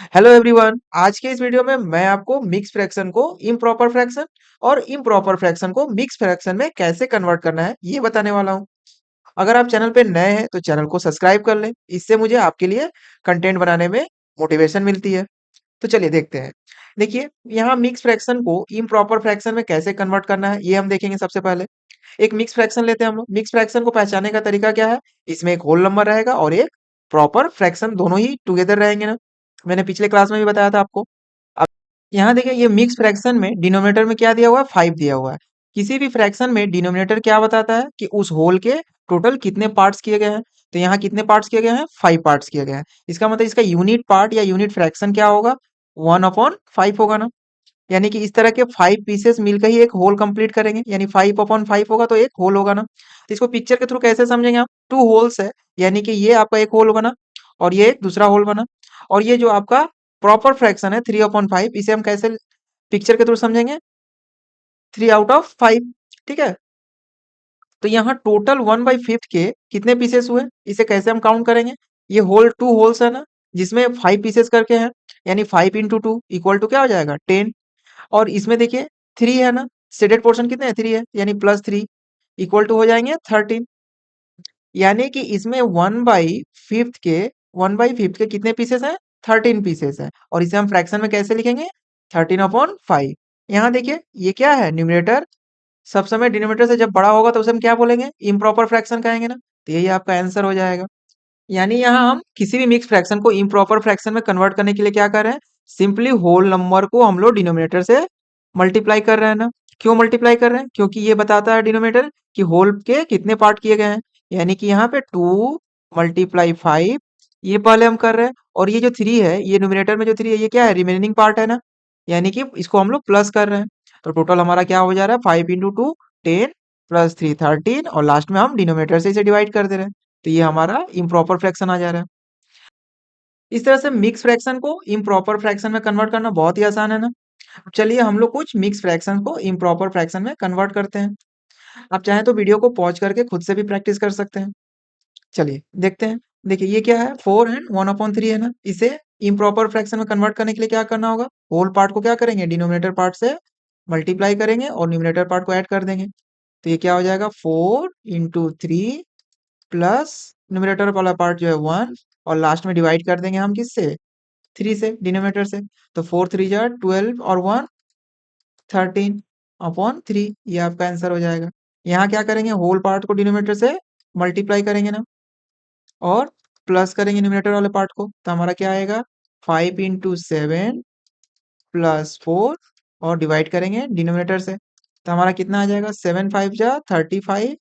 Hello everyone. आज के इस वीडियो में मैं आपको मिक्स फ्रैक्शन को इम्प्रॉपर फ्रैक्शन और इम्प्रॉपर फ्रैक्शन को मिक्स फ्रैक्शन में कैसे कन्वर्ट करना है ये बताने वाला हूँ। अगर आप चैनल पे नए हैं तो चैनल को सब्सक्राइब कर लें, इससे मुझे आपके लिए कंटेंट बनाने में मोटिवेशन मिलती है। तो चलिए देखते हैं। देखिए, यहाँ मिक्स फ्रैक्शन को इम्प्रॉपर फ्रैक्शन में कैसे कन्वर्ट करना है ये हम देखेंगे। सबसे पहले एक मिक्स फ्रैक्शन लेते हैं हम लोग। मिक्स फ्रैक्शन को पहचानने का तरीका क्या है? इसमें एक होल नंबर रहेगा और एक प्रॉपर फ्रैक्शन, दोनों ही टुगेदर रहेंगे ना। मैंने पिछले क्लास में भी बताया था आपको। अब यहाँ देखिए, ये मिक्स फ्रैक्शन में डिनोमिनेटर में क्या दिया हुआ है? 5 दिया हुआ है। किसी भी फ्रैक्शन में डिनोमिनेटर क्या बताता है कि उस होल के टोटल कितने पार्ट्स किए गए हैं। तो यहाँ कितने पार्ट्स किए गए हैं? 5 पार्ट्स किए गए हैं। इसका मतलब इसका यूनिट पार्ट या यूनिट फ्रैक्शन क्या होगा? 1/5 होगा ना। यानी कि इस तरह के 5 पीसेस मिलकर ही एक होल कंप्लीट करेंगे, यानी 5/5 होगा तो एक होल होगा ना। तो इसको पिक्चर के थ्रू कैसे समझेंगे आप? 2 होल्स है, यानी कि ये आपका एक होल बना और ये एक दूसरा होल बना। और ये जो आपका प्रॉपर फ्रैक्शन है 3/5, इसे हम कैसे पिक्चर के थ्रू समझेंगे? 3/5। ठीक है। तो यहाँ टोटल 1/5 के कितने पीसेस हुए, इसे कैसे हम काउंट करेंगे? ये होल 2 होल्स है ना, जिसमें 5 पीसेस करके हैं, यानी 5 इंटू 2 इक्वल टू क्या हो जाएगा? 10। और इसमें देखिए 3 है ना, शेडेड पोर्शन कितने है? 3 है, यानी +3 इक्वल टू हो जाएंगे 13। यानी कि इसमें 1/5 के कितने पीसेस हैं? 13 पीसेस है। और इसे हम फ्रैक्शन में कैसे लिखेंगे? 13/5। यहाँ देखिए, ये क्या है? न्यूमरेटर सब समय डिनोमिनेटर से जब बड़ा होगा तो उसे हम क्या बोलेंगे? इम्प्रॉपर फ्रैक्शन कहेंगे ना। तो यही आपका आंसर हो जाएगा। यानी यहाँ हम किसी भी मिक्स फ्रैक्शन को इम्प्रॉपर फ्रैक्शन में कन्वर्ट करने के लिए क्या कर रहे हैं? सिंपली होल नंबर को हम लोग डिनोमिनेटर से मल्टीप्लाई कर रहे हैं ना। क्यों मल्टीप्लाई कर रहे हैं? क्योंकि ये बताता है डिनोमिनेटर कि होल के कितने पार्ट किए गए हैं। यानी कि यहाँ पे 2 × 5 ये पहले हम कर रहे हैं। और ये जो 3 है, ये न्यूमिनेटर में जो 3 है ये क्या है? रिमेनिंग पार्ट है ना। यानी कि इसको हम लोग प्लस कर रहे हैं। तो टोटल हमारा क्या हो जा रहा है? 5 × 2 10 +3 13, और लास्ट में हम डिनोमिनेटर से इसे डिवाइड कर दे रहे हैं। तो ये हमारा इम्प्रॉपर फ्रैक्शन आ जा रहा है। इस तरह से मिक्स फ्रैक्शन को इम्प्रॉपर फ्रैक्शन में कन्वर्ट करना बहुत ही आसान है ना। चलिए हम लोग कुछ मिक्स फ्रैक्शन को इम्प्रॉपर फ्रैक्शन में कन्वर्ट करते हैं। आप चाहें तो वीडियो को पॉज करके खुद से भी प्रैक्टिस कर सकते हैं। चलिए देखते हैं। देखिए ये क्या है? 4 एंड 1/3 है ना। इसे इम्प्रॉपर फ्रैक्शन में कन्वर्ट करने के लिए क्या करना होगा? होल पार्ट को क्या करेंगे? डिनोमिनेटर पार्ट से मल्टीप्लाई करेंगे और न्यूमिनेटर पार्ट को ऐड कर देंगे। तो ये क्या हो जाएगा? 4 × 3 प्लस न्यूमरेटर वाला पार्ट जो है 1, और लास्ट में डिवाइड कर देंगे हम किससे? 3 से, डिनोमिनेटर से। तो 4 × 3 = 12 और 1 13/3, ये आपका आंसर हो जाएगा। यहाँ क्या करेंगे? होल पार्ट को डिनोमिनेटर से मल्टीप्लाई करेंगे ना, और प्लस करेंगे न्यूमरेटर वाले पार्ट को। तो हमारा क्या आएगा? 5 × 7 प्लस 4, और डिवाइड करेंगे डिनोमिनेटर से। तो हमारा कितना आ जाएगा? 7 × 5 = 35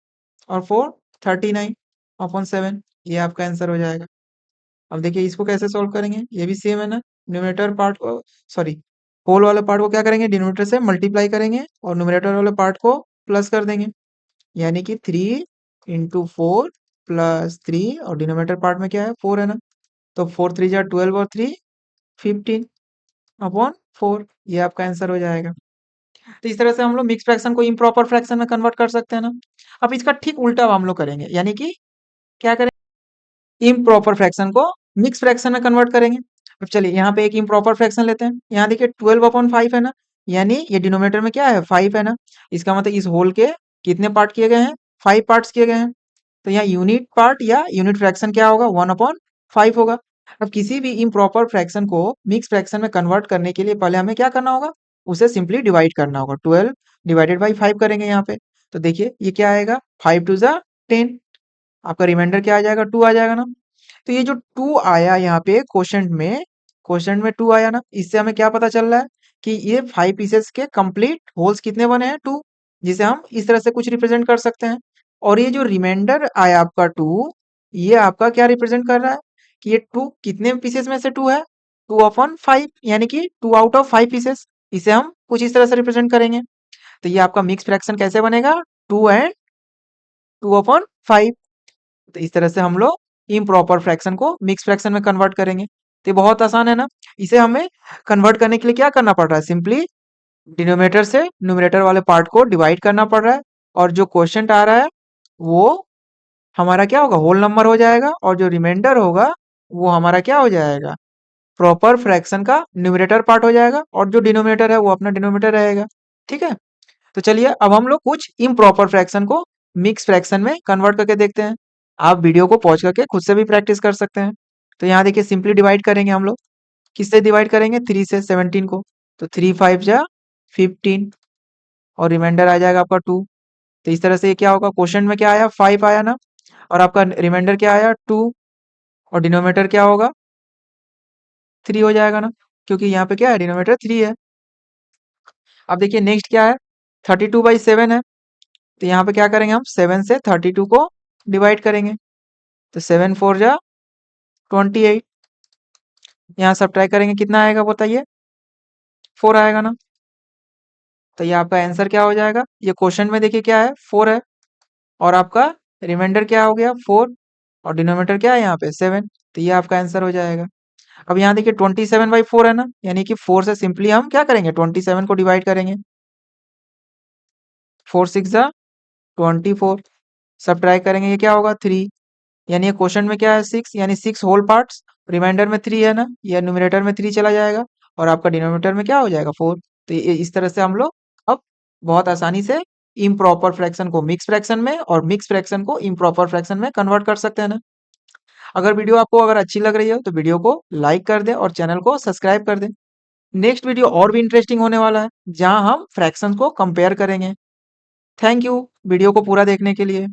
और 4 39/7, ये आपका आंसर हो जाएगा। अब देखिए इसको कैसे सॉल्व करेंगे? ये भी सेम है ना। न्यूमरेटर पार्ट को, सॉरी, होल वाले पार्ट को क्या करेंगे? डिनोमिनेटर से मल्टीप्लाई करेंगे और न्यूमरेटर वाले पार्ट को प्लस कर देंगे। यानी कि 3 × 4 प्लस 3, और डिनोमिनेटर पार्ट में क्या है? 4 है ना। तो 4 × 3 = 12 और 3 15/4, ये आपका आंसर हो जाएगा। तो इस तरह से हम लोग मिक्स फ्रैक्शन को इम्प्रॉपर फ्रैक्शन में कन्वर्ट कर सकते हैं ना। अब इसका ठीक उल्टा अब हम लोग करेंगे, यानी कि क्या करेंगे? इम्प्रॉपर फ्रैक्शन को मिक्स फ्रैक्शन में कन्वर्ट करेंगे। अब चलिए यहाँ पे एक इम्प्रॉपर फ्रैक्शन लेते हैं। यहाँ देखिए 12/5 है ना, यानी ये डिनोमिनेटर में क्या है? 5 है ना। इसका मतलब इस होल के कितने पार्ट किए गए हैं? 5 पार्ट्स किए गए हैं। तो यहाँ यूनिट पार्ट या यूनिट फ्रैक्शन क्या होगा? 1/5 होगा। अब किसी भी इम्प्रॉपर फ्रैक्शन को मिक्स फ्रैक्शन में कन्वर्ट करने के लिए पहले हमें क्या करना होगा? उसे सिंपली डिवाइड करना होगा। 12 डिवाइडेड बाई 5 करेंगे यहाँ पे। तो देखिए ये क्या आएगा? 5 × 2 = 10। आपका रिमाइंडर क्या आ जाएगा? 2 आ जाएगा ना। तो ये जो 2 आया यहाँ पे क्वोशंट में 2 आया ना, इससे हमें क्या पता चल रहा है? कि ये 5 पीसेस के कंप्लीट होल्स कितने बने हैं? 2, जिसे हम इस तरह से कुछ रिप्रेजेंट कर सकते हैं। और ये जो रिमाइंडर आया आपका 2, ये आपका क्या रिप्रेजेंट कर रहा है? कि ये 2 कितने पीसेस में से 2 है? 2/5, यानी कि 2 आउट ऑफ 5 पीसेस। इसे हम कुछ इस तरह से रिप्रेजेंट करेंगे। तो ये आपका मिक्स फ्रैक्शन कैसे बनेगा? 2 एंड 2/5। तो इस तरह से हम लोग इम्प्रॉपर फ्रैक्शन को मिक्स फ्रैक्शन में कन्वर्ट करेंगे। तो ये बहुत आसान है ना। इसे हमें कन्वर्ट करने के लिए क्या करना पड़ रहा है? सिंपली डिनोमिनेटर से न्यूमरेटर वाले पार्ट को डिवाइड करना पड़ रहा है, और जो क्वोशंट आ रहा है वो हमारा क्या होगा? होल नंबर हो जाएगा, और जो रिमाइंडर होगा वो हमारा क्या हो जाएगा? प्रॉपर फ्रैक्शन का न्यूमरेटर पार्ट हो जाएगा और जो डिनोमिनेटर है वो अपना डिनोमिनेटर रहेगा। ठीक है, तो चलिए अब हम लोग कुछ इम्प्रॉपर फ्रैक्शन को मिक्स फ्रैक्शन में कन्वर्ट करके देखते हैं। आप वीडियो को पॉज करके खुद से भी प्रैक्टिस कर सकते हैं। तो यहाँ देखिए सिंपली डिवाइड करेंगे हम लोग। किससे डिवाइड करेंगे? 3 से 17 को। तो 3 5 जा 15 और रिमाइंडर आ जाएगा आपका 2। तो इस तरह से ये क्या होगा? क्वोशिएंट में क्या आया? 5 आया ना, और आपका रिमाइंडर क्या आया? 2, और डिनोमिनेटर क्या होगा? 3 हो जाएगा ना, क्योंकि यहाँ पे क्या है? डिनोमिनेटर 3 है। अब देखिए नेक्स्ट क्या है? 32/7 है। तो यहाँ पे क्या करेंगे हम? 7 से 32 को डिवाइड करेंगे। तो 7 4 जा 28। यहाँ सब्ट्रैक्ट करेंगे, कितना आएगा बताइए? 4 आएगा ना। तो ये आपका आंसर क्या हो जाएगा? ये क्वेश्चन में देखिए क्या है? 4 है, और आपका रिमाइंडर क्या हो गया? 4, और डिनोमिनेटर क्या है यहाँ पे? 7। तो ये आपका आंसर हो जाएगा। अब यहाँ देखिए 27/4 है ना, यानी कि 4 से सिंपली हम क्या करेंगे? 27 को डिवाइड करेंगे। 4 6 जा 24। सब्ट्रैक्ट करेंगे, ये क्या होगा? 3। यानी ये क्वेश्चन में क्या है? 6, यानी 6 होल पार्ट्स। रिमाइंडर में 3 है ना, ये न्यूमरेटर में 3 चला जाएगा, और आपका डिनोमिनेटर में क्या हो जाएगा? 4। तो ये इस तरह से हम लोग अब बहुत आसानी से इम्प्रॉपर फ्रैक्शन को मिक्स फ्रैक्शन में और मिक्स फ्रैक्शन को इम्प्रॉपर फ्रैक्शन में कन्वर्ट कर सकते हैं ना। अगर वीडियो आपको अगर अच्छी लग रही है तो वीडियो को लाइक कर दें और चैनल को सब्सक्राइब कर दें। नेक्स्ट वीडियो और भी इंटरेस्टिंग होने वाला है, जहां हम फ्रैक्शंस को कंपेयर करेंगे। थैंक यू वीडियो को पूरा देखने के लिए।